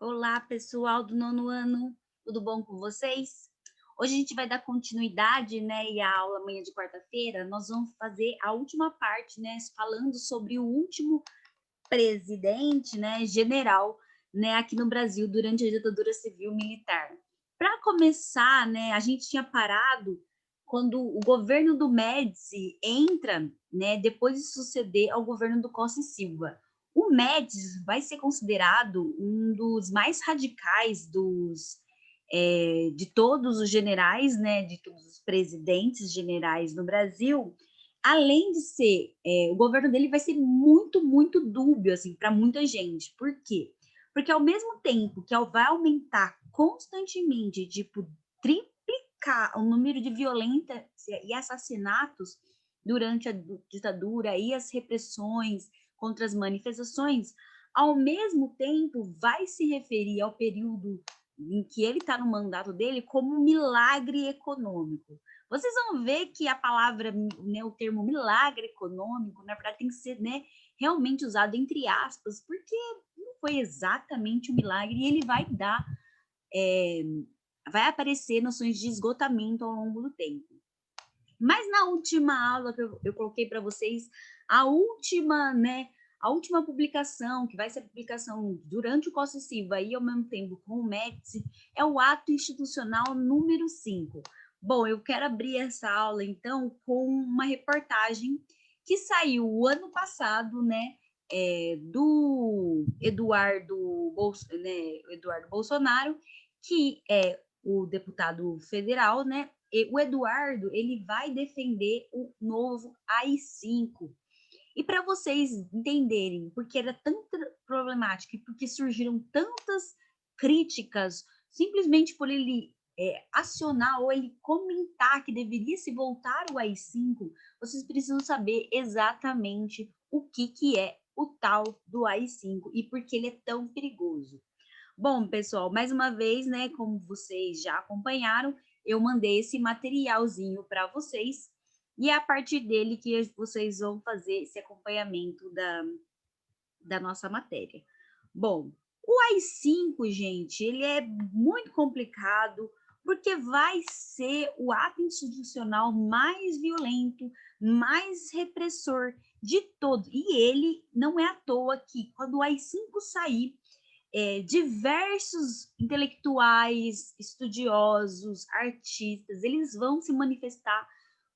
Olá, pessoal do nono ano, tudo bom com vocês? Hoje a gente vai dar continuidade, né? E a aula amanhã de quarta-feira, nós vamos fazer a última parte, né? Falando sobre o último presidente, né? General, né? Aqui no Brasil durante a ditadura civil-militar. Para começar, né? A gente tinha parado quando o governo do Médici entra, né? Depois de suceder ao governo do Costa e Silva. O Médici vai ser considerado um dos mais radicais de todos os generais, né, de todos os presidentes generais no Brasil, além de ser, o governo dele vai ser muito, muito dúbio, assim, para muita gente. Por quê? Porque ao mesmo tempo que vai aumentar constantemente, tipo, triplicar o número de violência e assassinatos durante a ditadura e as repressões contra as manifestações, ao mesmo tempo vai se referir ao período em que ele está no mandato dele como um milagre econômico. Vocês vão ver que a palavra, né, o termo milagre econômico, na verdade, tem que ser, né, realmente usado entre aspas, porque não foi exatamente um milagre e ele vai dar, vai aparecer noções de esgotamento ao longo do tempo. Mas na última aula que eu coloquei para vocês, a última, né, a última publicação, que vai ser a publicação durante o Costa e Silva e ao mesmo tempo com o Médici, é o ato institucional número 5. Bom, eu quero abrir essa aula, então, com uma reportagem que saiu o ano passado, né, do Eduardo Bolsonaro, que é o deputado federal, né? E o Eduardo, ele vai defender o novo AI-5. E para vocês entenderem por que era tão problemático e por que surgiram tantas críticas simplesmente por ele acionar ou ele comentar que deveria se voltar o AI-5, vocês precisam saber exatamente o que é o tal do AI-5 e por que ele é tão perigoso. Bom, pessoal, mais uma vez, né, como vocês já acompanharam, eu mandei esse materialzinho para vocês e é a partir dele que vocês vão fazer esse acompanhamento da nossa matéria. Bom, o AI-5, gente, ele é muito complicado porque vai ser o ato institucional mais violento, mais repressor de todos. E ele não é à toa que quando o AI-5 sair, diversos intelectuais, estudiosos, artistas, eles vão se manifestar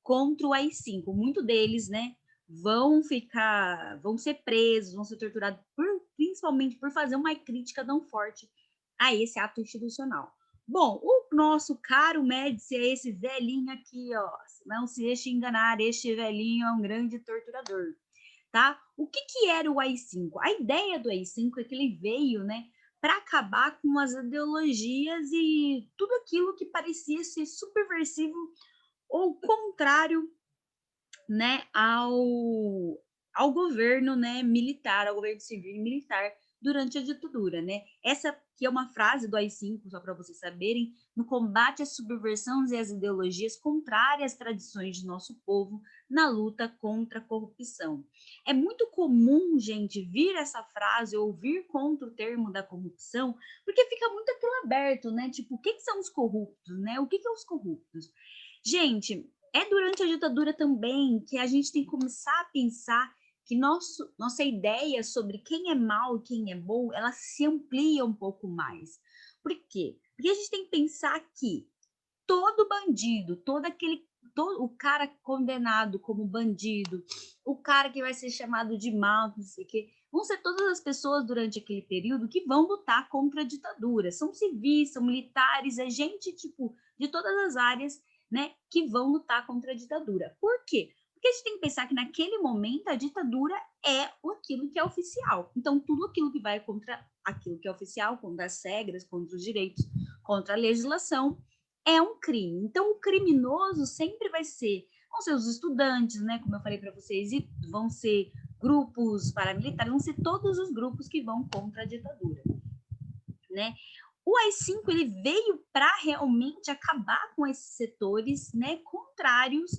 contra o AI-5. Muitos deles, né, vão ser presos, vão ser torturados, principalmente por fazer uma crítica tão forte a esse ato institucional. Bom, o nosso caro Médici é esse velhinho aqui, ó. Não se deixe enganar, este velhinho é um grande torturador, tá? O que era o AI-5? A ideia do AI-5 é que ele veio, né, para acabar com as ideologias e tudo aquilo que parecia ser subversivo ou contrário, né, ao governo, né, militar, ao governo civil e militar durante a ditadura, né? Essa que é uma frase do AI-5, só para vocês saberem, no combate às subversões e às ideologias contrárias às tradições de nosso povo na luta contra a corrupção. É muito comum, gente, vir essa frase ou vir contra o termo da corrupção, porque fica muito aquilo aberto, né? Tipo, o que são os corruptos, né? O que são os corruptos? Gente, é durante a ditadura também que a gente tem que começar a pensar que nossa ideia sobre quem é mal e quem é bom, ela se amplia um pouco mais. Por quê? Porque a gente tem que pensar que todo bandido, todo o cara condenado como bandido, o cara que vai ser chamado de mal, não sei o quê, vão ser todas as pessoas durante aquele período que vão lutar contra a ditadura. São civis, são militares, é gente tipo de todas as áreas, né, que vão lutar contra a ditadura. Por quê? Porque a gente tem que pensar que naquele momento a ditadura é aquilo que é oficial. Então, tudo aquilo que vai contra aquilo que é oficial, contra as regras, contra os direitos, contra a legislação, é um crime. Então, o criminoso sempre vão ser os estudantes, né, como eu falei para vocês, e vão ser grupos paramilitares, vão ser todos os grupos que vão contra a ditadura, né? O AI-5 ele veio para realmente acabar com esses setores, né, contrários,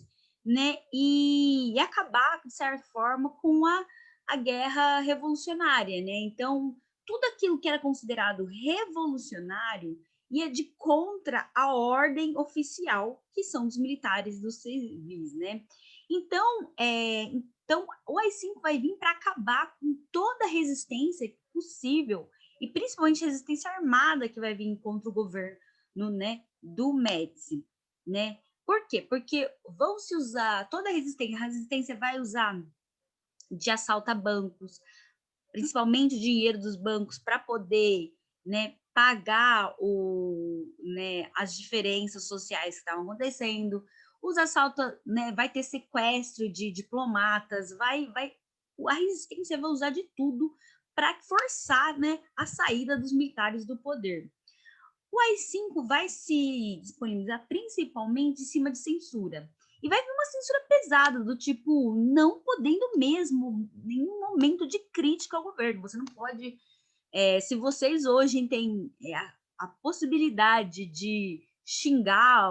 né, e acabar de certa forma com a guerra revolucionária, né? Então, tudo aquilo que era considerado revolucionário ia de contra a ordem oficial, que são dos militares dos civis, né? Então o AI-5 vai vir para acabar com toda a resistência possível, e principalmente resistência armada que vai vir contra o governo, né, do Médici, né? Por quê? Porque vão se usar toda a resistência vai usar de assalto a bancos, principalmente o dinheiro dos bancos, para poder, né, pagar né, as diferenças sociais que estavam acontecendo. Os assaltos, né, vai ter sequestro de diplomatas, a resistência vai usar de tudo para forçar, né, a saída dos militares do poder. O AI-5 vai se disponibilizar principalmente em cima de censura. E vai vir uma censura pesada, do tipo, não podendo mesmo, nenhum momento de crítica ao governo. Você não pode. Se vocês hoje têm a possibilidade de xingar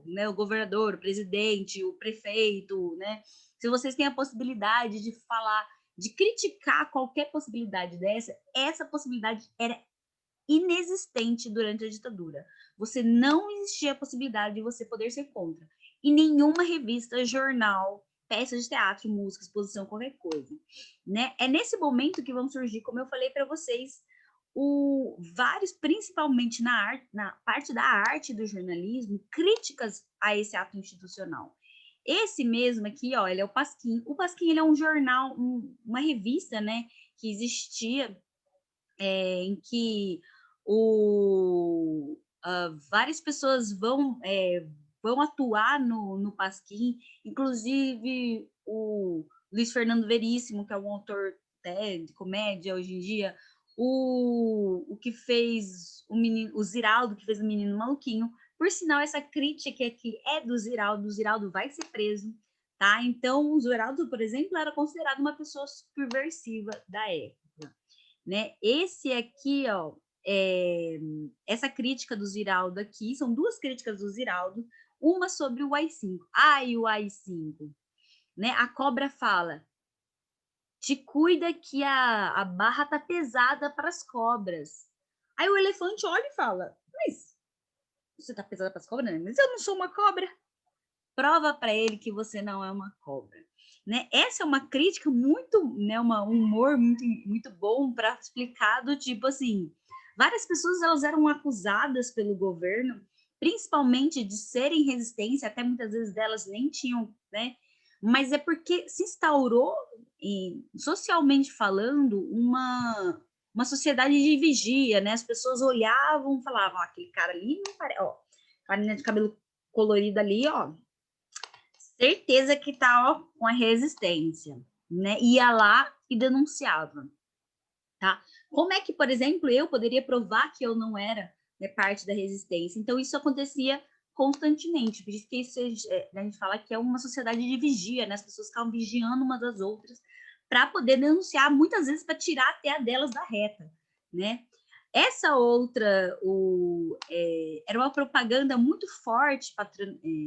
né, o governador, o presidente, o prefeito, né? Se vocês têm a possibilidade de falar, de criticar qualquer possibilidade dessa, essa possibilidade era inexistente durante a ditadura. Você não existia a possibilidade de você poder ser contra. E nenhuma revista, jornal, peça de teatro, música, exposição, qualquer coisa. Né? É nesse momento que vão surgir, como eu falei para vocês, vários, principalmente na parte da arte do jornalismo, críticas a esse ato institucional. Esse mesmo aqui, ó, ele é o Pasquim. O Pasquim, ele é um jornal, uma revista, né, que existia em que várias pessoas vão atuar no Pasquim, inclusive o Luiz Fernando Veríssimo, que é um autor de comédia hoje em dia, o que fez o Ziraldo, que fez o Menino Maluquinho. Por sinal, essa crítica aqui é do Ziraldo, o Ziraldo vai ser preso, tá? Então, o Ziraldo, por exemplo, era considerado uma pessoa subversiva da época, né? Esse aqui, ó, essa crítica do Ziraldo aqui, são duas críticas do Ziraldo, uma sobre o AI-5. Ai, o AI-5, né? A cobra fala: te cuida que a barra tá pesada para as cobras. Aí o elefante olha e fala: mas você tá pesada para as cobras? Né? Mas eu não sou uma cobra. Prova para ele que você não é uma cobra. Né? Essa é uma crítica muito, né, um humor muito, muito bom para explicar do tipo assim, várias pessoas elas eram acusadas pelo governo, principalmente de serem resistência, até muitas vezes delas nem tinham, né? Mas é porque se instaurou, socialmente falando, uma sociedade de vigia, né? As pessoas olhavam e falavam, aquele cara ali não parece, ó, carinha de cabelo colorido ali, ó, certeza que tá, ó, com a resistência, né? Ia lá e denunciava, tá? Como é que, por exemplo, eu poderia provar que eu não era, né, parte da resistência? Então, isso acontecia constantemente, por isso que a gente fala que é uma sociedade de vigia, né? As pessoas ficavam vigiando umas das outras para poder denunciar, muitas vezes para tirar até a delas da reta, né? Essa outra era uma propaganda muito forte,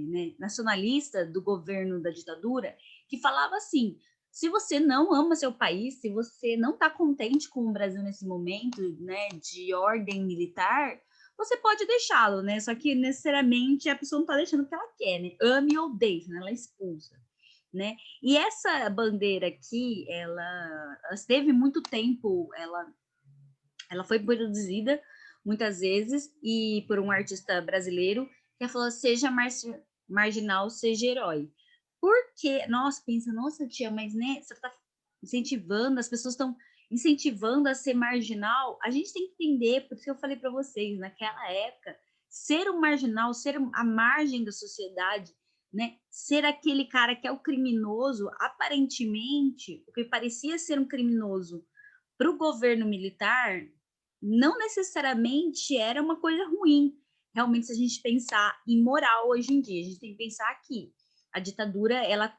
né, nacionalista do governo da ditadura, que falava assim: se você não ama seu país, se você não está contente com o Brasil nesse momento, né, de ordem militar, você pode deixá-lo, né? Só que necessariamente a pessoa não está deixando o que ela quer, né? Ame ou deixe, né? Ela expulsa, né? E essa bandeira aqui, ela esteve muito tempo, ela foi produzida muitas vezes e por um artista brasileiro que falou: seja marginal, seja herói. Porque, nossa, pensa, nossa tia, mas né, você está incentivando, as pessoas estão incentivando a ser marginal. A gente tem que entender, por isso que eu falei para vocês, naquela época, ser um marginal, ser a margem da sociedade, né, ser aquele cara que é o criminoso, aparentemente, o que parecia ser um criminoso para o governo militar, não necessariamente era uma coisa ruim. Realmente, se a gente pensar em moral hoje em dia, a gente tem que pensar que a ditadura ela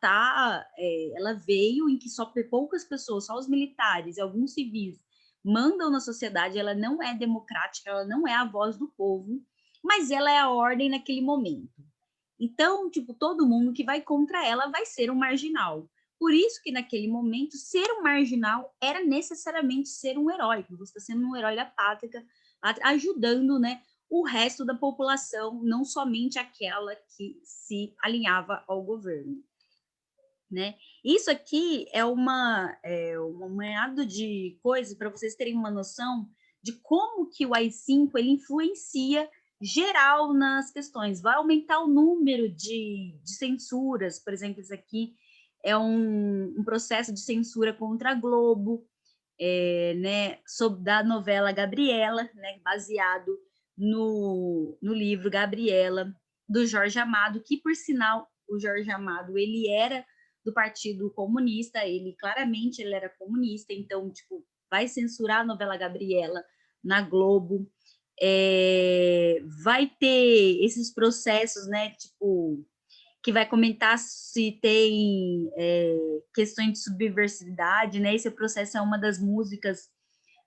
veio em que só poucas pessoas, só os militares e alguns civis mandam na sociedade, ela não é democrática, ela não é a voz do povo, mas ela é a ordem naquele momento. Então, tipo, todo mundo que vai contra ela vai ser um marginal. Por isso que, naquele momento, ser um marginal era necessariamente ser um herói. Você está sendo um herói da pátria, ajudando, né, o resto da população, não somente aquela que se alinhava ao governo, né? Isso aqui é um apanhado de coisas para vocês terem uma noção de como que o AI-5 ele influencia geral nas questões. Vai aumentar o número de censuras, por exemplo, isso aqui é um processo de censura contra a Globo, né, da novela Gabriela, né, baseado no livro Gabriela, do Jorge Amado, que, por sinal, o Jorge Amado, ele era do Partido Comunista, ele claramente ele era comunista, então, tipo, vai censurar a novela Gabriela na Globo, vai ter esses processos, né, tipo, que vai comentar se tem questões de subversividade, né? Esse processo é uma das músicas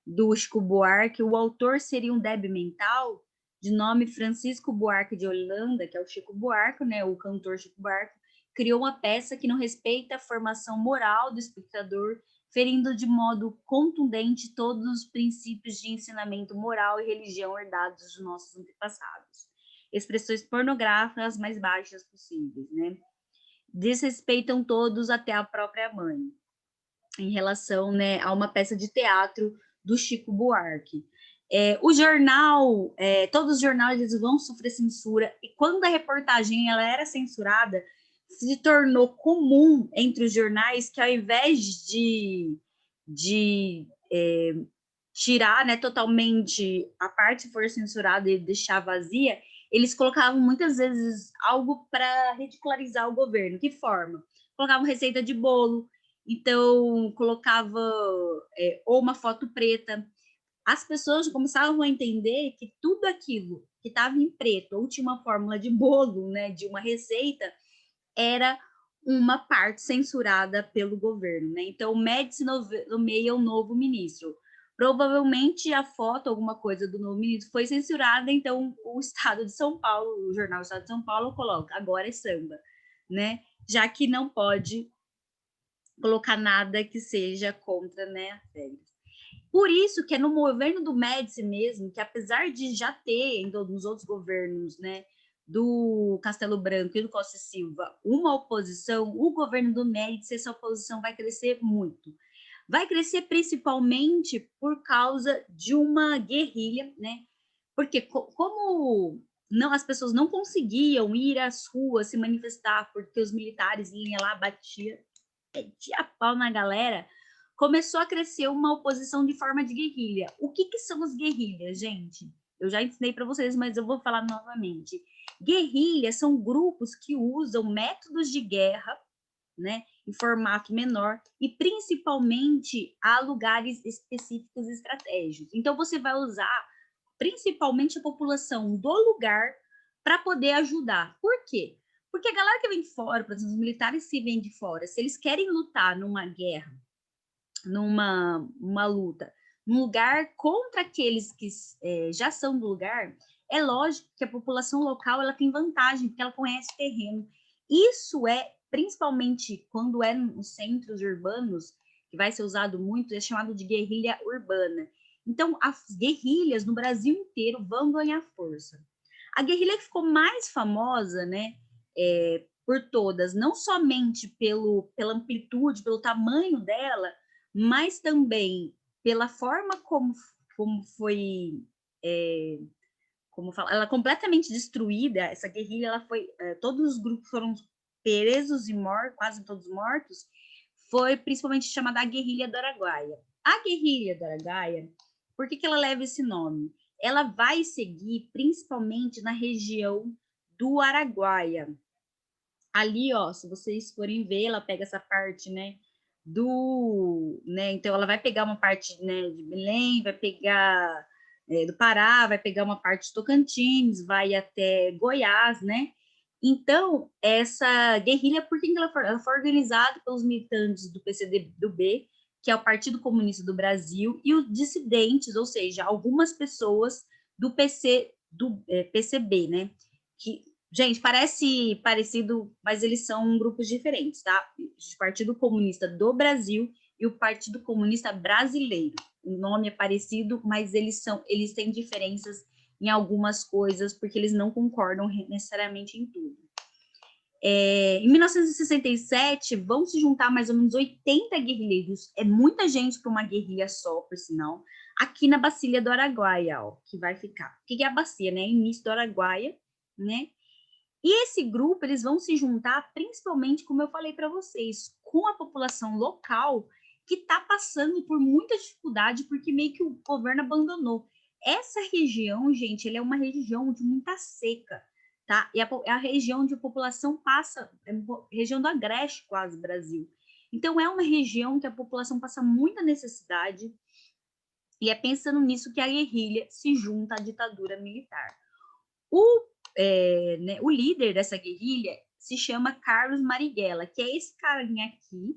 do Chico Buarque. O autor seria um débil mental, de nome Francisco Buarque de Holanda, que é o Chico Buarque, né? O cantor Chico Buarque, criou uma peça que não respeita a formação moral do espectador, ferindo de modo contundente todos os princípios de ensinamento moral e religião herdados dos nossos antepassados. Expressões pornográficas mais baixas possíveis, né? Desrespeitam todos, até a própria mãe, em relação, né, a uma peça de teatro do Chico Buarque. O jornal, todos os jornais eles vão sofrer censura, e quando a reportagem ela era censurada, se tornou comum entre os jornais que, ao invés de tirar, né, totalmente a parte que for censurada e deixar vazia, eles colocavam muitas vezes algo para ridicularizar o governo. Que forma? Colocavam receita de bolo, então colocava ou uma foto preta. As pessoas começavam a entender que tudo aquilo que estava em preto ou tinha uma fórmula de bolo, né, de uma receita, era uma parte censurada pelo governo, né? Então, o Médici nomeia um novo ministro. Provavelmente a foto, alguma coisa do novo ministro foi censurada, então o Estado de São Paulo, o jornal Estado de São Paulo coloca, agora é samba, né? Já que não pode colocar nada que seja contra, né, as regras. Por isso que é no governo do Médici mesmo, que apesar de já ter em todos os outros governos, né, do Castelo Branco e do Costa e Silva, uma oposição, o governo do Médici, essa oposição vai crescer muito. Vai crescer principalmente por causa de uma guerrilha, né? Porque como não, as pessoas não conseguiam ir às ruas se manifestar, porque os militares iam lá, batiam a pau na galera, começou a crescer uma oposição de forma de guerrilha. O que são as guerrilhas, gente? Eu já ensinei para vocês, mas eu vou falar novamente. Guerrilhas são grupos que usam métodos de guerra, né, em formato menor e principalmente a lugares específicos estratégicos. Então, você vai usar principalmente a população do lugar para poder ajudar. Por quê? Porque a galera que vem de fora, por exemplo, os militares que vêm de fora, se eles querem lutar numa guerra, numa luta, num lugar contra aqueles que já são do lugar, é lógico que a população local ela tem vantagem, porque ela conhece o terreno. Isso principalmente quando é nos centros urbanos, que vai ser usado muito, é chamado de guerrilha urbana. Então, as guerrilhas no Brasil inteiro vão ganhar força. A guerrilha que ficou mais famosa, né, por todas, não somente pela amplitude, pelo tamanho dela, mas também pela forma como foi, como fala, ela completamente destruída, essa guerrilha, ela foi, todos os grupos foram presos e mortos, quase todos mortos, foi principalmente chamada a Guerrilha do Araguaia. A Guerrilha do Araguaia, por que ela leva esse nome? Ela vai seguir principalmente na região do Araguaia. Ali, ó, se vocês forem ver, ela pega essa parte, né, né, então ela vai pegar uma parte, né, de Belém, vai pegar do Pará, vai pegar uma parte de Tocantins, vai até Goiás, né? Então, essa guerrilha, por que ela foi organizada pelos militantes do PCdoB, que é o Partido Comunista do Brasil, e os dissidentes, ou seja, algumas pessoas do PCB, né, que Gente, parece parecido, mas eles são grupos diferentes, tá? O Partido Comunista do Brasil e o Partido Comunista Brasileiro. O nome é parecido, mas eles têm diferenças em algumas coisas, porque eles não concordam necessariamente em tudo. Em 1967, vão se juntar mais ou menos 80 guerrilheiros. É muita gente para uma guerrilha só, por sinal. Aqui na Bacia do Araguaia, ó, que vai ficar. O que é a bacia, né? Início do Araguaia, né? E esse grupo, eles vão se juntar principalmente, como eu falei para vocês, com a população local que está passando por muita dificuldade, porque meio que o governo abandonou. Essa região, gente, ela é uma região de muita seca, tá? E é a região onde a população passa, é a região do Agreste, quase, Brasil. Então, é uma região que a população passa muita necessidade, e é pensando nisso que a guerrilha se junta à ditadura militar. O líder dessa guerrilha se chama Carlos Marighella, que é esse carinha aqui.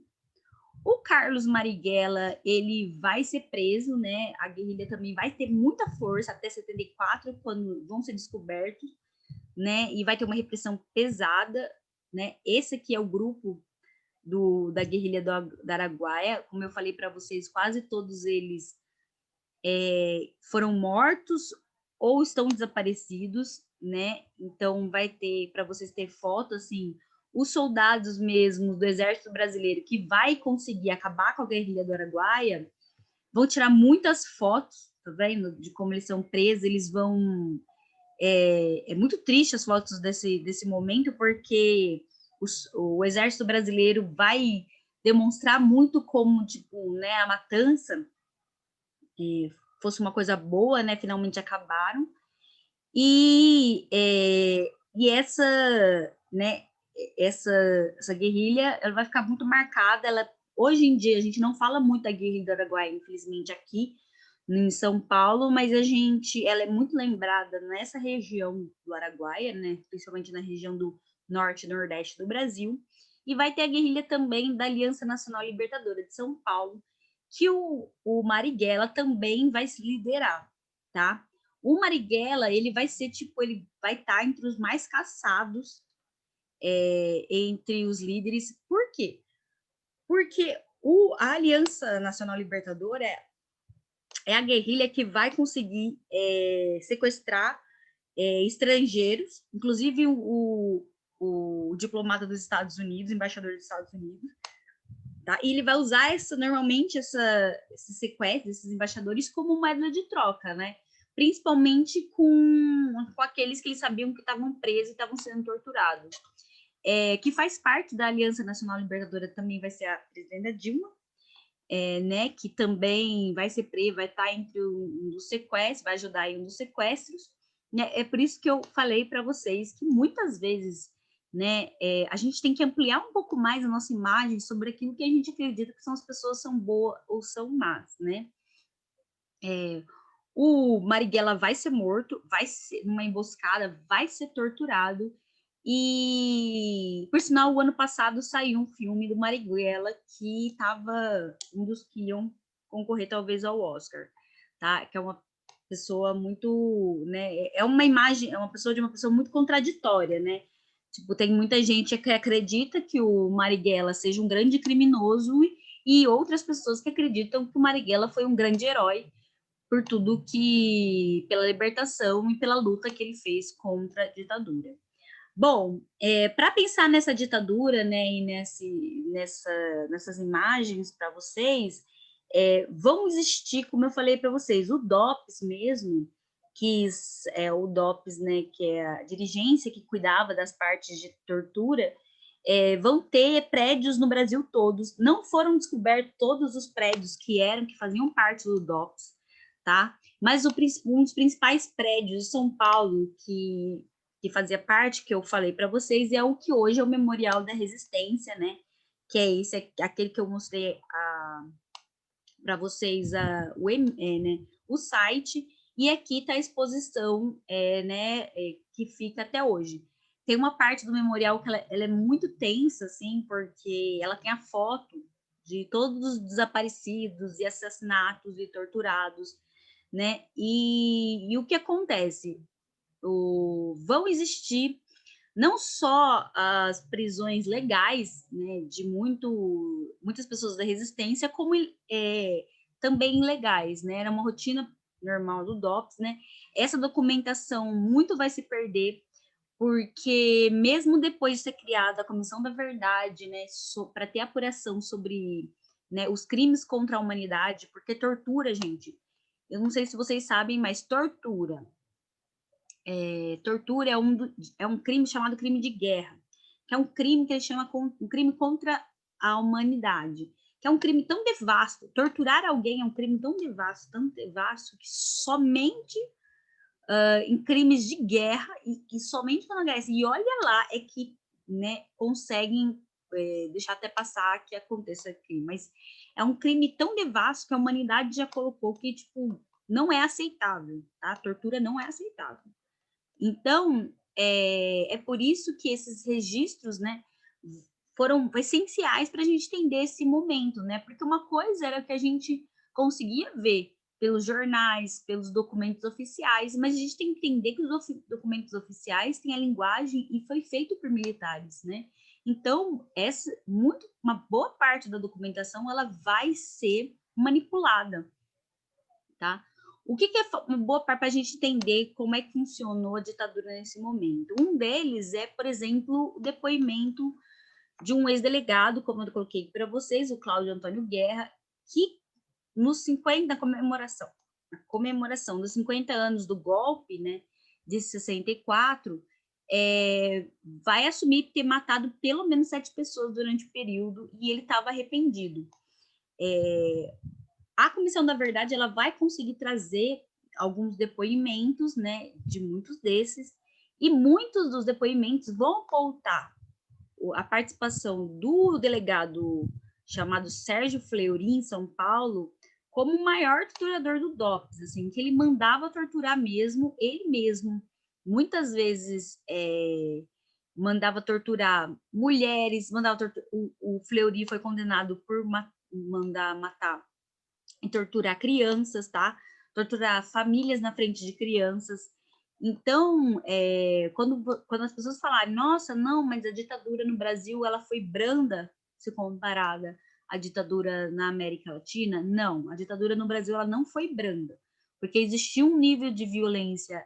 O Carlos Marighella, ele vai ser preso, né? A guerrilha também vai ter muita força até 74, quando vão ser descobertos, né? E vai ter uma repressão pesada, né? Esse aqui é o grupo da guerrilha do Araguaia. Como eu falei para vocês, quase todos eles foram mortos ou estão desaparecidos, né? Então vai ter, para vocês terem foto, assim, os soldados mesmo do Exército Brasileiro que vai conseguir acabar com a guerrilha do Araguaia vão tirar muitas fotos, tá vendo? De como eles são presos, eles vão... É muito triste as fotos desse momento, porque o Exército Brasileiro vai demonstrar muito como, tipo, né, a matança fosse uma coisa boa, né? Finalmente acabaram. E essa, né, essa guerrilha, ela vai ficar muito marcada. Hoje em dia, a gente não fala muito da guerrilha do Araguaia, infelizmente, aqui em São Paulo, mas ela é muito lembrada nessa região do Araguaia, né, principalmente na região do norte e nordeste do Brasil. E vai ter a guerrilha também da Aliança Nacional Libertadora de São Paulo, que o Marighella também vai se liderar, tá? O Marighella, ele vai ser, tipo, ele vai estar entre os mais caçados entre os líderes. Por quê? Porque a Aliança Nacional Libertadora é a guerrilha que vai conseguir sequestrar estrangeiros, inclusive o diplomata dos Estados Unidos, embaixador dos Estados Unidos, tá? E ele vai usar normalmente esse sequestro, esses embaixadores, como moeda de troca, né? Principalmente com aqueles que eles sabiam que estavam presos e estavam sendo torturados. Que faz parte da Aliança Nacional Libertadora também vai ser a presidenta Dilma, né? Que também vai ser presa, vai estar entre um dos sequestros, vai ajudar em um dos sequestros. Né? É por isso que eu falei para vocês que muitas vezes, né, a gente tem que ampliar um pouco mais a nossa imagem sobre aquilo que a gente acredita que são as pessoas são boas ou são más, né? O Marighella vai ser morto, vai ser numa emboscada, vai ser torturado. E, por sinal, o ano passado saiu um filme do Marighella que estava um dos que iam concorrer talvez ao Oscar, tá? Que é uma pessoa muito, né? É uma imagem, é uma pessoa de uma pessoa muito contraditória, né? Tipo, tem muita gente que acredita que o Marighella seja um grande criminoso e outras pessoas que acreditam que o Marighella foi um grande herói por tudo pela libertação e pela luta que ele fez contra a ditadura. Bom, para pensar nessa ditadura, né, e nessas imagens para vocês, vão existir, como eu falei para vocês, o DOPS mesmo, que é o DOPS, né, que é a dirigência que cuidava das partes de tortura, vão ter prédios no Brasil todos. Não foram descobertos todos os prédios que faziam parte do DOPS, tá? Mas um dos principais prédios de São Paulo que fazia parte, que eu falei para vocês, é o que hoje é o Memorial da Resistência, né? Que é aquele que eu mostrei para vocês né, o site, e aqui está a exposição né, que fica até hoje. Tem uma parte do memorial que ela é muito tensa, assim, porque ela tem a foto de todos os desaparecidos e assassinatos e torturados, né? E o que acontece? Vão existir não só as prisões legais, né, de muitas pessoas da resistência, como também ilegais, né? Era uma rotina normal do DOPS, né? Essa documentação muito vai se perder, porque mesmo depois de ser criada a Comissão da Verdade, né, para ter apuração sobre, né, os crimes contra a humanidade, porque tortura, gente, eu não sei se vocês sabem, mas tortura é um crime chamado crime de guerra, que é um crime que ele chama um crime contra a humanidade, que é um crime tão devasto. Torturar alguém é um crime tão devasto, que somente em crimes de guerra, e somente quando agradece, e olha lá, é que, né, conseguem deixar até passar que aconteça aqui, mas é um crime tão devasto que a humanidade já colocou que, tipo, não é aceitável, tá? A tortura não é aceitável. Então, é por isso que esses registros, né, foram essenciais para a gente entender esse momento, né? Porque uma coisa era que a gente conseguia ver pelos jornais, pelos documentos oficiais, mas a gente tem que entender que os documentos oficiais têm a linguagem e foi feito por militares, né? Então, uma boa parte da documentação ela vai ser manipulada, tá? O que é uma boa parte para a gente entender como é que funcionou a ditadura nesse momento? Um deles é, por exemplo, o depoimento de um ex-delegado, como eu coloquei para vocês, o Cláudio Antônio Guerra, que nos 50, na comemoração dos 50 anos do golpe, né, de 64, vai assumir ter matado pelo menos 7 pessoas durante o período, e ele estava arrependido. A Comissão da Verdade ela vai conseguir trazer alguns depoimentos, né, de muitos desses, e muitos dos depoimentos vão apontar a participação do delegado chamado Sérgio Fleury, em São Paulo, como o maior torturador do DOPS, assim, que ele mandava torturar mesmo, ele mesmo, muitas vezes mandava torturar mulheres, o Fleury foi condenado por mandar matar e torturar crianças, tá? Torturar famílias na frente de crianças. Então, quando as pessoas falarem, nossa, não, mas a ditadura no Brasil ela foi branda se comparada à ditadura na América Latina, não, a ditadura no Brasil ela não foi branda, porque existia um nível de violência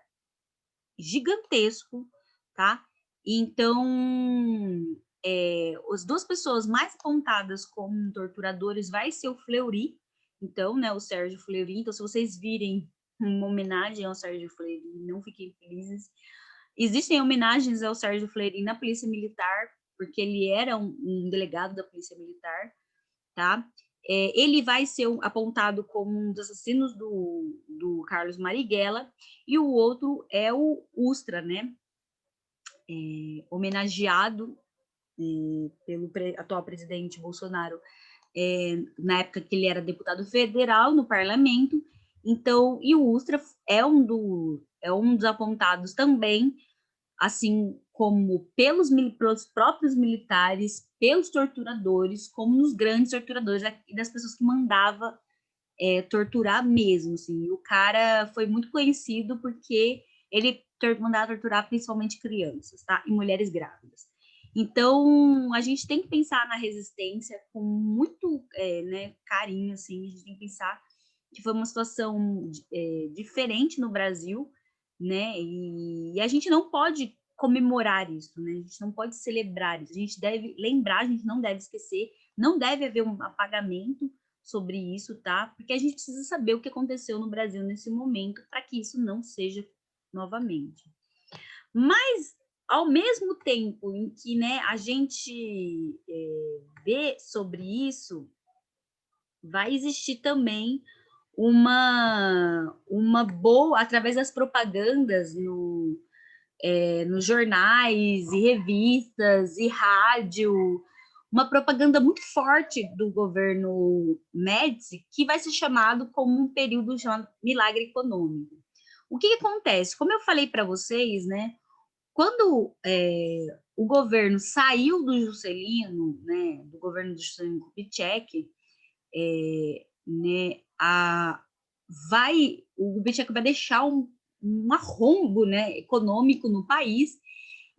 gigantesco, tá? Então, as duas pessoas mais apontadas como torturadores vai ser o Fleury, então, né, o Sérgio Fleury. Então, se vocês virem uma homenagem ao Sérgio Fleury, não fiquem felizes. Existem homenagens ao Sérgio Fleury na Polícia Militar, porque ele era um delegado da Polícia Militar, tá? Ele vai ser apontado como um dos assassinos do Carlos Marighella, e o outro é o Ustra, né? Homenageado pelo atual presidente Bolsonaro, na época que ele era deputado federal no parlamento. Então, e o Ustra é um dos apontados também, assim como pelos próprios militares, pelos torturadores, como nos grandes torturadores e das pessoas que mandava torturar mesmo, assim. O cara foi muito conhecido porque ele mandava torturar principalmente crianças, tá? E mulheres grávidas. Então, a gente tem que pensar na resistência com muito né, carinho, assim. A gente tem que pensar que foi uma situação diferente no Brasil, né? E a gente não pode comemorar isso, né? A gente não pode celebrar isso. A gente deve lembrar, a gente não deve esquecer, não deve haver um apagamento sobre isso, tá? Porque a gente precisa saber o que aconteceu no Brasil nesse momento para que isso não seja novamente. Mas, ao mesmo tempo em que, né, a gente vê sobre isso, vai existir também uma boa, através das propagandas nos jornais e revistas e rádio, uma propaganda muito forte do governo Médici, que vai ser chamado como um período chamado milagre econômico. O que acontece? Como eu falei para vocês, né, quando o governo saiu do Juscelino, né, do governo do Juscelino Kubitschek, né, o Kubitschek vai deixar um arrombo, né, econômico no país,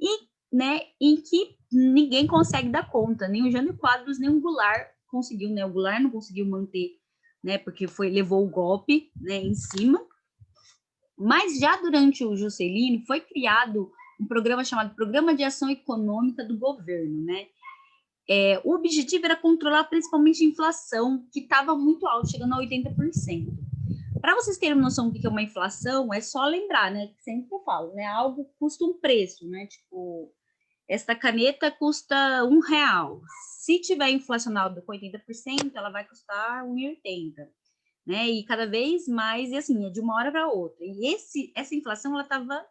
e né, em que ninguém consegue dar conta, nem o Jânio Quadros, nem o Goulart conseguiu, né? O Goulart não conseguiu manter, né? Porque levou o golpe, né, em cima. Mas já durante o Juscelino foi criado um programa chamado Programa de Ação Econômica do Governo, né? O objetivo era controlar principalmente a inflação, que estava muito alta, chegando a 80%. Para vocês terem noção do que é uma inflação, é só lembrar, né? Que sempre eu falo, né? Algo custa um preço, né? Tipo, esta caneta custa R$ 1. Se tiver inflacionado com 80%, ela vai custar R$ 1,80, né? E cada vez mais, e assim, é de uma hora para outra. E essa inflação, ela estava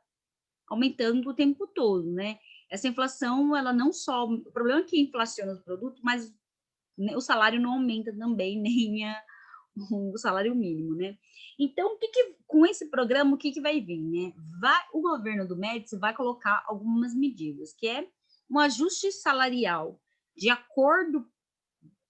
aumentando o tempo todo, né? Essa inflação, ela não só... O problema é que inflaciona os produtos, mas o salário não aumenta também, nem o salário mínimo, né? Então, com esse programa, o que vai vir, né? O governo do Médici vai colocar algumas medidas, que é um ajuste salarial de acordo,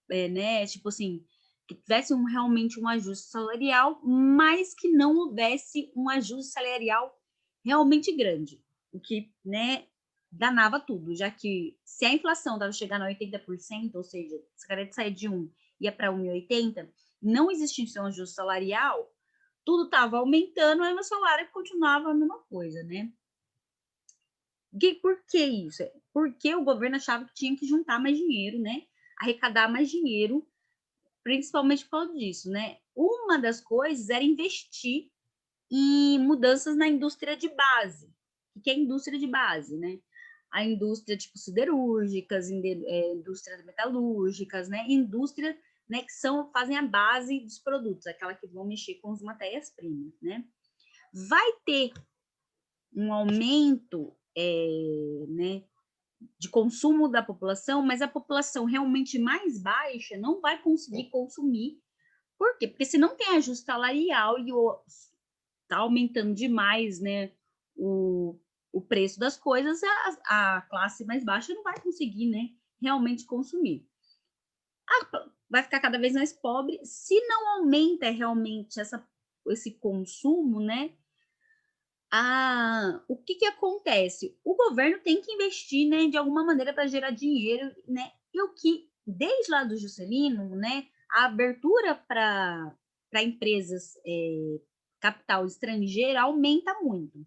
né? Tipo assim, que tivesse realmente um ajuste salarial, mas que não houvesse um ajuste salarial realmente grande, o que, né, danava tudo, já que se a inflação estava chegando a 80%, ou seja, se a caneta sair de 1 ia para 1,80, não existisse um ajuste salarial, tudo estava aumentando, aí o salário continuava a mesma coisa, né? Por que isso? Porque o governo achava que tinha que juntar mais dinheiro, né? Arrecadar mais dinheiro, principalmente por causa disso, né? Uma das coisas era investir em mudanças na indústria de base. O que é indústria de base, né? A indústria tipo siderúrgicas, indústrias metalúrgicas, né? Indústria, né, que fazem a base dos produtos, aquela que vão mexer com as matérias-primas, né? Vai ter um aumento, né, de consumo da população, mas a população realmente mais baixa não vai conseguir consumir. Por quê? Porque se não tem ajuste salarial e está aumentando demais, né, o preço das coisas, a classe mais baixa não vai conseguir, né, realmente consumir. Vai ficar cada vez mais pobre. Se não aumenta realmente esse consumo, né, o que acontece? O governo tem que investir, né, de alguma maneira para gerar dinheiro, né? E o que, desde lá do Juscelino, né, a abertura para empresas, capital estrangeiro aumenta muito.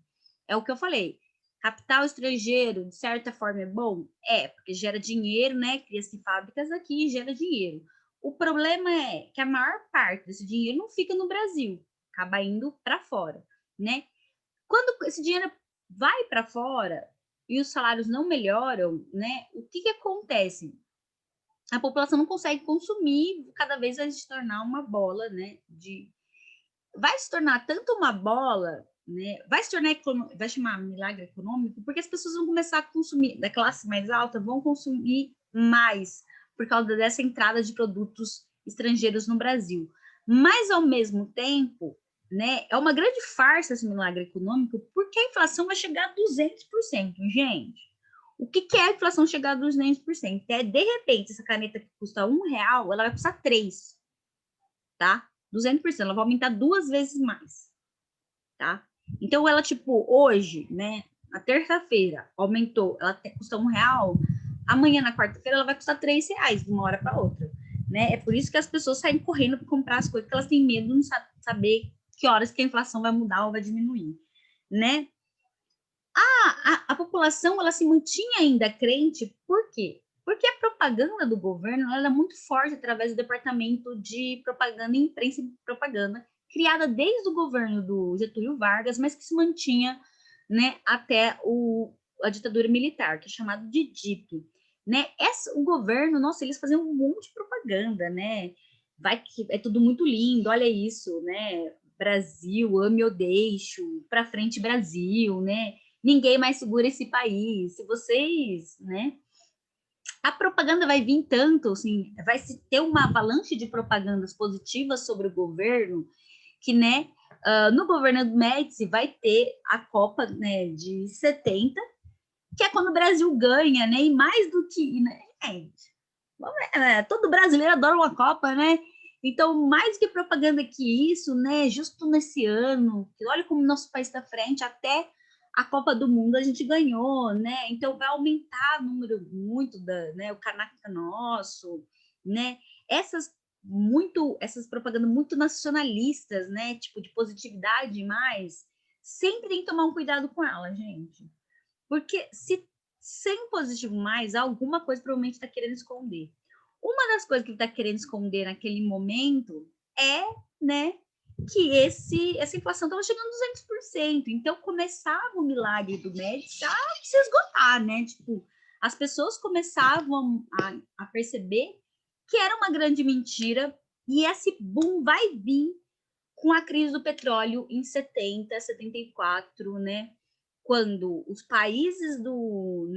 É o que eu falei. Capital estrangeiro, de certa forma, é bom? Porque gera dinheiro, né? Cria-se fábricas aqui e gera dinheiro. O problema é que a maior parte desse dinheiro não fica no Brasil, acaba indo para fora, né? Quando esse dinheiro vai para fora e os salários não melhoram, né? O que acontece? A população não consegue consumir, cada vez vai se tornar uma bola, né? Vai se tornar tanto uma bola, né? Vai chamar milagre econômico, porque as pessoas vão começar a consumir, da classe mais alta, vão consumir mais por causa dessa entrada de produtos estrangeiros no Brasil. Mas, ao mesmo tempo, né, é uma grande farsa esse milagre econômico, porque a inflação vai chegar a 200%, gente. O que é a inflação chegar a 200%? De repente, essa caneta que custa R$ 1, ela vai custar 3, tá? 200%, ela vai aumentar 2 vezes mais, tá? Então, ela, tipo, hoje, né, na terça-feira, aumentou, ela custa R$ 1, amanhã, na quarta-feira, ela vai custar R$ 3, de uma hora para outra, né? É por isso que as pessoas saem correndo para comprar as coisas, porque elas têm medo de não saber que horas que a inflação vai mudar ou vai diminuir, né? A população, ela se mantinha ainda crente, por quê? Porque a propaganda do governo ela é muito forte através do Departamento de Propaganda, Imprensa e Propaganda, criada desde o governo do Getúlio Vargas, mas que se mantinha, né, até a ditadura militar, que é chamado de DIP. Né? O governo, nossa, eles faziam um monte de propaganda, né? É tudo muito lindo, olha isso, né? Brasil, ame ou deixo, pra frente Brasil, né? Ninguém mais segura esse país. Se vocês, né? A propaganda vai vir tanto, assim, vai se ter uma avalanche de propagandas positivas sobre o governo, que, né, no governo do Médici vai ter a Copa, né, de 70, que é quando o Brasil ganha, né, e mais do que, né, todo brasileiro adora uma Copa, né, então, mais que propaganda que isso, né, justo nesse ano, olha como nosso país está frente, até a Copa do Mundo a gente ganhou, né? Então vai aumentar o número muito né? O Canaca nosso, né? Essas propagandas muito nacionalistas, né? Tipo de positividade, mas sempre tem que tomar um cuidado com ela, gente, porque se sem positivo mais, alguma coisa provavelmente está querendo esconder. Uma das coisas que ele está querendo esconder naquele momento é, né, que essa inflação estava chegando a 200%. Então, começava o milagre do Médici a se esgotar, né? Tipo, as pessoas começavam a perceber que era uma grande mentira e esse boom vai vir com a crise do petróleo em 70, 74, né? Quando os países do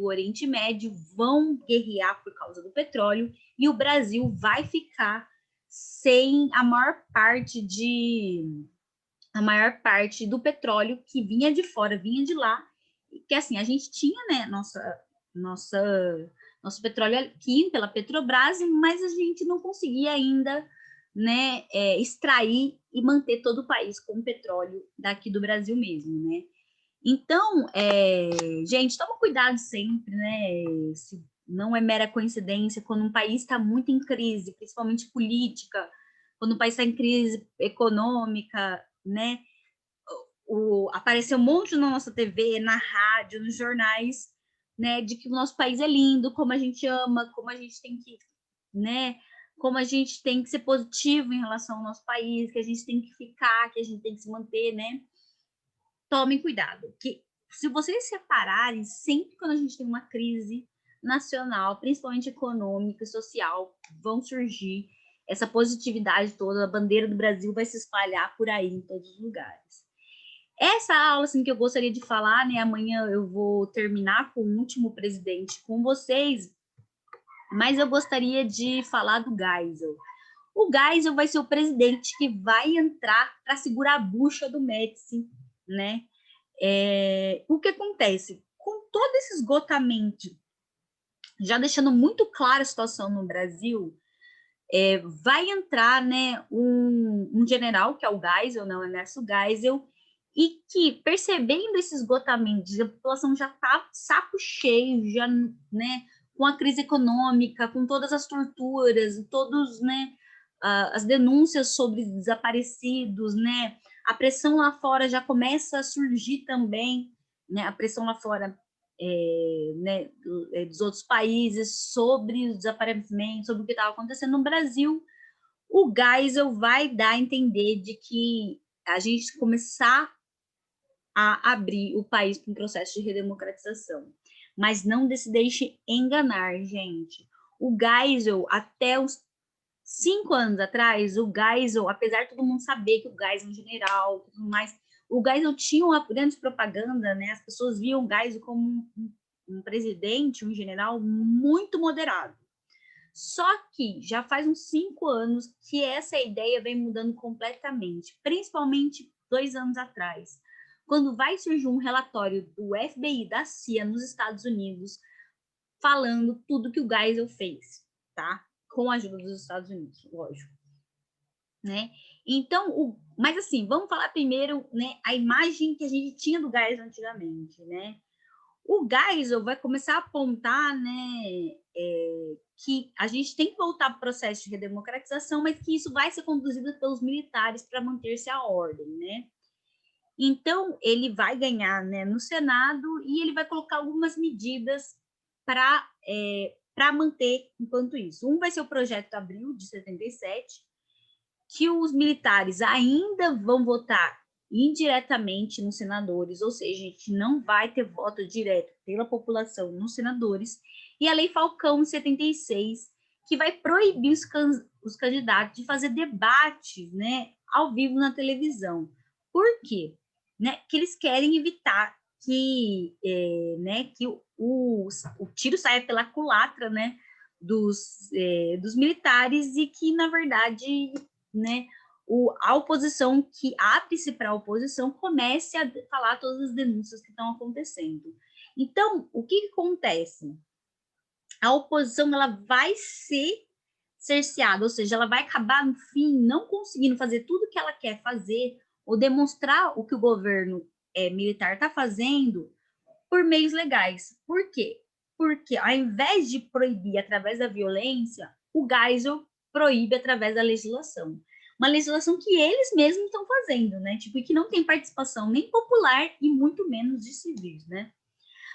Oriente Médio vão guerrear por causa do petróleo e o Brasil vai ficar sem a maior parte do petróleo que vinha de fora, vinha de lá, que assim, a gente tinha, né, nosso petróleo aqui pela Petrobras, mas a gente não conseguia ainda, né, extrair e manter todo o país com petróleo daqui do Brasil mesmo, né? Então, gente, toma cuidado sempre, né? Se não é mera coincidência, quando um país está muito em crise, principalmente política, quando o país está em crise econômica, né? Apareceu um monte na nossa TV, na rádio, nos jornais, né? De que o nosso país é lindo, como a gente ama, como a gente tem que, né? Como a gente tem que ser positivo em relação ao nosso país, que a gente tem que ficar, que a gente tem que se manter, né? Tomem cuidado, que se vocês separarem, sempre quando a gente tem uma crise nacional, principalmente econômica e social, vão surgir essa positividade toda, a bandeira do Brasil vai se espalhar por aí em todos os lugares. Essa aula assim, que eu gostaria de falar, né? Amanhã eu vou terminar com o último presidente com vocês, mas eu gostaria de falar do Geisel. O Geisel vai ser o presidente que vai entrar para segurar a bucha do Médici, né? O que acontece? Com todo esse esgotamento, já deixando muito clara a situação no Brasil, vai entrar, né, um general, que é o Geisel, não, o Ernesto Geisel, e que, percebendo esse esgotamento, a população já está saco cheio, já, né, com a crise econômica, com todas as torturas, todos, né, as denúncias sobre desaparecidos, né, a pressão lá fora já começa a surgir também, né, a pressão lá fora né, dos outros países sobre os desaparecimentos, sobre o que estava acontecendo no Brasil. O Geisel vai dar a entender de que a gente começar a abrir o país para um processo de redemocratização. Mas não se deixe enganar, gente. O Geisel, até os 5 anos atrás, o Geisel, apesar de todo mundo saber que o Geisel é um general, tudo mais, o Geisel tinha uma grande propaganda, né? As pessoas viam o Geisel como um presidente, um general muito moderado. Só que já faz uns 5 anos que essa ideia vem mudando completamente, principalmente 2 anos atrás, quando vai surgir um relatório do FBI, da CIA, nos Estados Unidos, falando tudo que o Geisel fez, tá? Com a ajuda dos Estados Unidos, lógico, né? Então, mas assim, vamos falar primeiro, né, a imagem que a gente tinha do Geisel antigamente, né? O Geisel vai começar a apontar, né, que a gente tem que voltar para o processo de redemocratização, mas que isso vai ser conduzido pelos militares para manter-se a ordem, né? Então, ele vai ganhar, né, no Senado e ele vai colocar algumas medidas para manter enquanto isso. Um vai ser o Projeto Abril, de 77, que os militares ainda vão votar indiretamente nos senadores, ou seja, a gente não vai ter voto direto pela população nos senadores, e a Lei Falcão, em 76, que vai proibir os candidatos de fazer debates, né, ao vivo na televisão. Por quê? Né, que eles querem evitar que o tiro saia pela culatra, né, dos militares e que, na verdade, né, a oposição que abre-se para a oposição comece a falar todas as denúncias que estão acontecendo. Então, o que acontece? A oposição ela vai ser cerceada, ou seja, ela vai acabar, no fim, não conseguindo fazer tudo o que ela quer fazer ou demonstrar o que o governo militar está fazendo por meios legais. Por quê? Porque ao invés de proibir através da violência, o Geisel proíbe através da legislação. Uma legislação que eles mesmos estão fazendo, né? Tipo, e que não tem participação nem popular e muito menos de civis, né?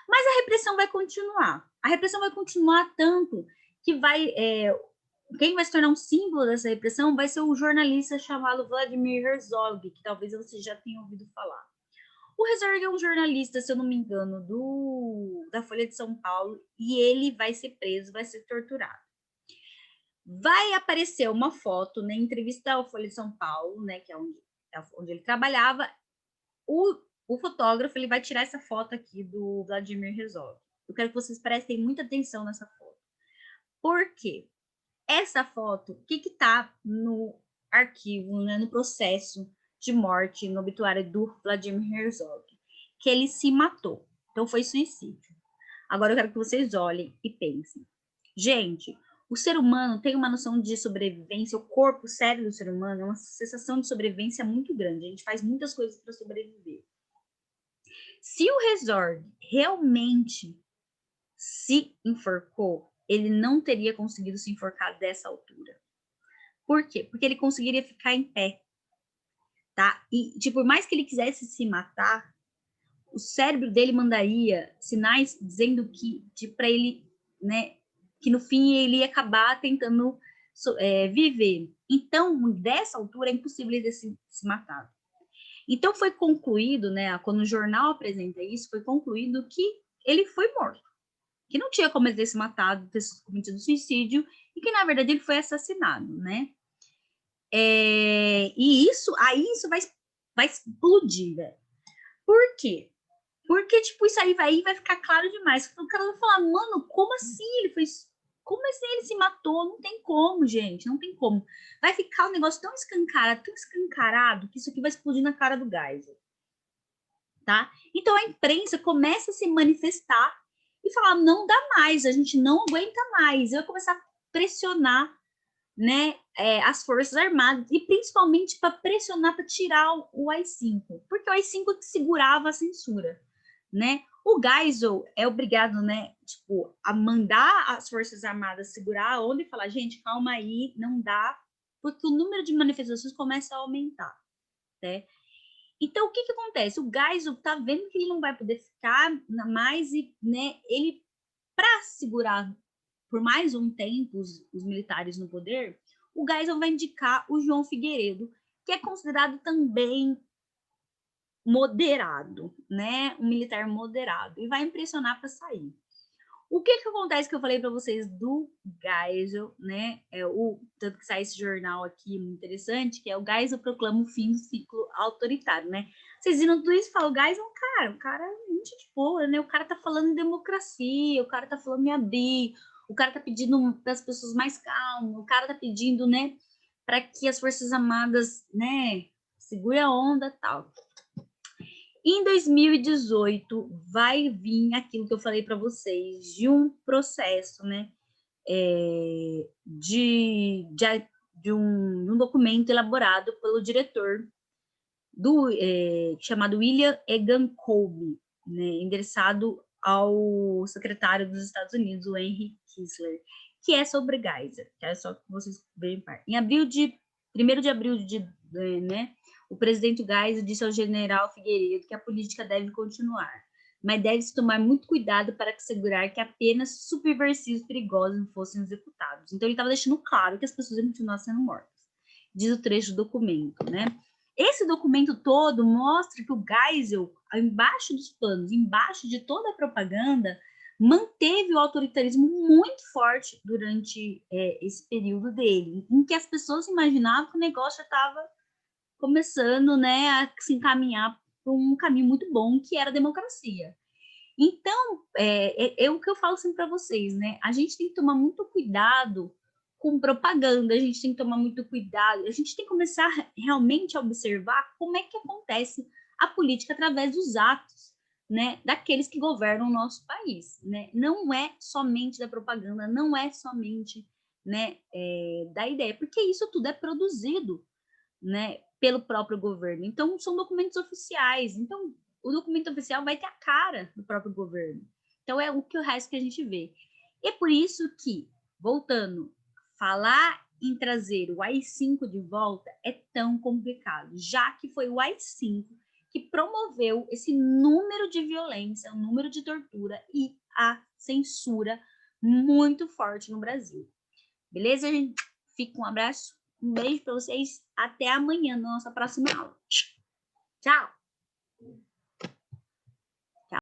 Mas a repressão vai continuar. A repressão vai continuar tanto que quem vai se tornar um símbolo dessa repressão vai ser o jornalista chamado Vladimir Herzog, que talvez você já tenha ouvido falar. O Herzog é um jornalista, se eu não me engano, da Folha de São Paulo, e ele vai ser preso, vai ser torturado. Vai aparecer uma foto na entrevista ao Folha de São Paulo, né, que é onde ele trabalhava. O fotógrafo ele vai tirar essa foto aqui do Vladimir Herzog. Eu quero que vocês prestem muita atenção nessa foto. Por quê? Essa foto, o que está no arquivo, né, no processo de morte, no obituário do Vladimir Herzog? Que ele se matou. Então, foi suicídio. Agora, eu quero que vocês olhem e pensem. Gente, o ser humano tem uma noção de sobrevivência, o corpo, o cérebro do ser humano é uma sensação de sobrevivência muito grande. A gente faz muitas coisas para sobreviver. Se o Herzog realmente se enforcou, ele não teria conseguido se enforcar dessa altura. Por quê? Porque ele conseguiria ficar em pé, tá? E, tipo, por mais que ele quisesse se matar, o cérebro dele mandaria sinais dizendo que para ele, né, que no fim ele ia acabar tentando viver. Então, dessa altura, é impossível ele ter se matado. Então, foi concluído, né, quando o jornal apresenta isso, foi concluído que ele foi morto, que não tinha como ele ter se matado, ter cometido suicídio, e que, na verdade, ele foi assassinado, né? E isso vai explodir, velho. Por quê? Porque, tipo, isso aí vai ficar claro demais. O cara vai falar, mano, como assim ele fez? Como assim ele se matou? Não tem como, gente, não tem como. Vai ficar um negócio tão escancarado, que isso aqui vai explodir na cara do Geisel, tá? Então a imprensa começa a se manifestar e falar, não dá mais, a gente não aguenta mais. Eu vou começar a pressionar, né, as Forças Armadas, e principalmente para pressionar para tirar o AI-5, porque o AI-5 que segurava a censura, né? O Geisel é obrigado, né, tipo, a mandar as Forças Armadas segurar a onda e falar, gente, calma aí, não dá, porque o número de manifestações começa a aumentar, né? Então, o que acontece? O Geisel tá vendo que ele não vai poder ficar mais e, né, ele, para segurar por mais um tempo os militares no poder, o Geisel vai indicar o João Figueiredo, que é considerado também moderado, né? Um militar moderado, e vai impressionar para sair. O que acontece que eu falei para vocês do Geisel, né? Tanto que sai esse jornal aqui muito interessante, que é o Geisel proclama o fim do ciclo autoritário, né? Vocês viram tudo isso e falam, o Geisel, o cara é muito de boa, né? O cara tá falando em democracia, o cara tá falando em abrir, o cara tá pedindo para as pessoas mais calmas, o cara tá pedindo, né, para que as Forças Armadas, né, segure a onda e tal. Em 2018, vai vir aquilo que eu falei para vocês, de um processo, né, de um documento elaborado pelo diretor chamado William Egan Colby, né, endereçado ao secretário dos Estados Unidos, o Henry Kissinger, que é sobre Geisel, que é só que vocês verem parte. Em 1º de abril né, o presidente Geisel disse ao general Figueiredo que a política deve continuar, mas deve-se tomar muito cuidado para assegurar que apenas subversivos perigosos não fossem executados. Então, ele estava deixando claro que as pessoas iam continuar sendo mortas. Diz o trecho do documento, né? Esse documento todo mostra que o Geisel, embaixo dos panos, embaixo de toda a propaganda, manteve o autoritarismo muito forte durante esse período dele, em que as pessoas imaginavam que o negócio estava começando, né, a se encaminhar para um caminho muito bom, que era a democracia. Então, é o que eu falo sempre para vocês, né? A gente tem que tomar muito cuidado com propaganda, a gente tem que tomar muito cuidado, a gente tem que começar realmente a observar como é que acontece a política através dos atos, né, daqueles que governam o nosso país, né? Não é somente da propaganda, não é somente, né, da ideia, porque isso tudo é produzido, né, pelo próprio governo. Então, são documentos oficiais. Então, o documento oficial vai ter a cara do próprio governo. Então, é o resto que a gente vê. E é por isso que, voltando, falar em trazer o AI-5 de volta é tão complicado, já que foi o AI-5 que promoveu esse número de violência, o número de tortura e a censura muito forte no Brasil. Beleza, gente? Fica um abraço, um beijo para vocês. Até amanhã na nossa próxima aula. Tchau!